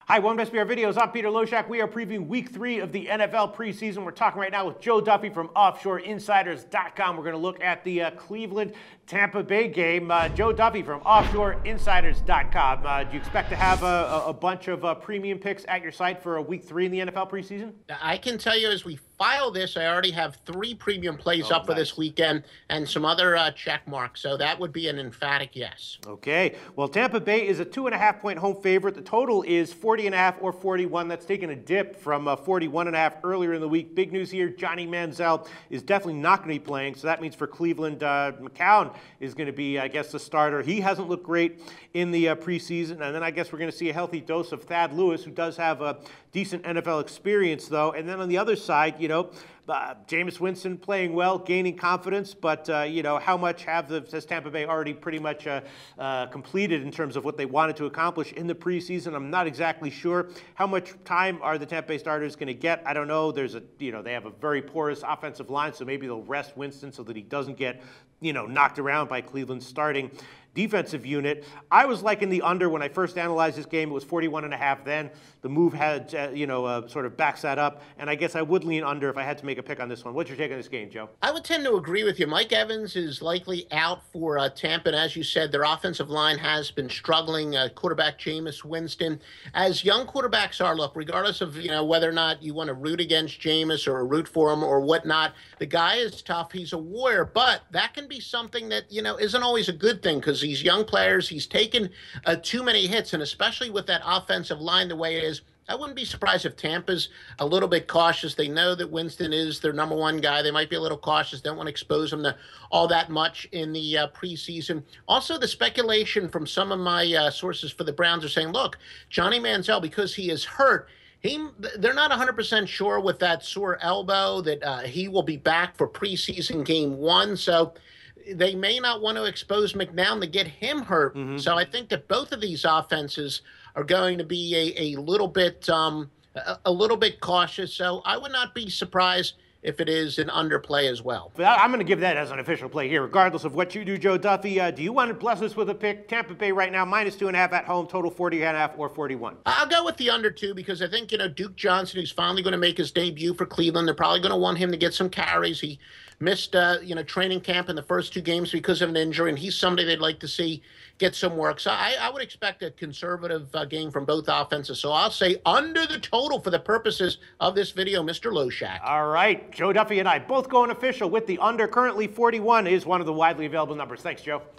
Hi, welcome to SBR Videos. I'm Peter Loshak. We are previewing Week 3 of the NFL preseason. We're talking right now with Joe Duffy from OffshoreInsiders.com. We're going to look at the Cleveland-Tampa Bay game. Joe Duffy from OffshoreInsiders.com. Do you expect to have a bunch of premium picks at your site for Week 3 in the NFL preseason? I can tell you as we file this, I already have 3 premium plays up for this weekend and some other check marks. So that would be an emphatic yes. Okay. Well, Tampa Bay is a 2.5-point home favorite. The total is 40.5 or 41. That's taken a dip from 41.5 earlier in the week. Big news here, Johnny Manziel is definitely not going to be playing. So that means for Cleveland, McCown is going to be, I guess, the starter. He hasn't looked great in the preseason. And then I guess we're going to see a healthy dose of Thad Lewis, who does have a decent NFL experience, though. And then on the other side, Jameis Winston playing well, gaining confidence, but, how much has Tampa Bay already pretty much completed in terms of what they wanted to accomplish in the preseason? I'm not exactly sure. How much time are the Tampa Bay starters going to get? I don't know. They have a very porous offensive line, so maybe they'll rest Winston so that he doesn't get, knocked around by Cleveland's starting defensive unit. I was liking the under when I first analyzed this game. It was 41.5 then. The move had, sort of backs that up. And I guess I would lean under if I had to make a pick on this one. What's your take on this game, Joe? I would tend to agree with you. Mike Evans is likely out for Tampa. And as you said, their offensive line has been struggling. Quarterback Jameis Winston. As young quarterbacks are, look, regardless of, whether or not you want to root against Jameis or root for him or whatnot, the guy is tough. He's a warrior. But that can be something that, isn't always a good thing because these young players, he's taken too many hits, and especially with that offensive line the way it is, I wouldn't be surprised if Tampa's a little bit cautious. They know that Winston is their number one guy. They might be a little cautious. Don't want to expose him to all that much in the preseason. Also, the speculation from some of my sources for the Browns are saying, look, Johnny Manziel, because he is hurt, they're not 100% sure with that sore elbow that he will be back for preseason game 1. So they may not want to expose McNown to get him hurt. Mm-hmm. So I think that both of these offenses are going to be a little bit cautious. So I would not be surprised if it is an underplay as well. I'm going to give that as an official play here, regardless of what you do, Joe Duffy. Do you want to bless us with a pick? Tampa Bay right now, -2.5 at home, total 40.5 or 41. I'll go with the under 2 because I think, Duke Johnson, who's finally going to make his debut for Cleveland, they're probably going to want him to get some carries. He missed, training camp in the first 2 games because of an injury, and he's somebody they'd like to see get some work. So I would expect a conservative game from both offenses. So I'll say under the total for the purposes of this video, Mr. Loshak. All right. Joe Duffy and I both going official with the under. Currently 41 is one of the widely available numbers. Thanks, Joe.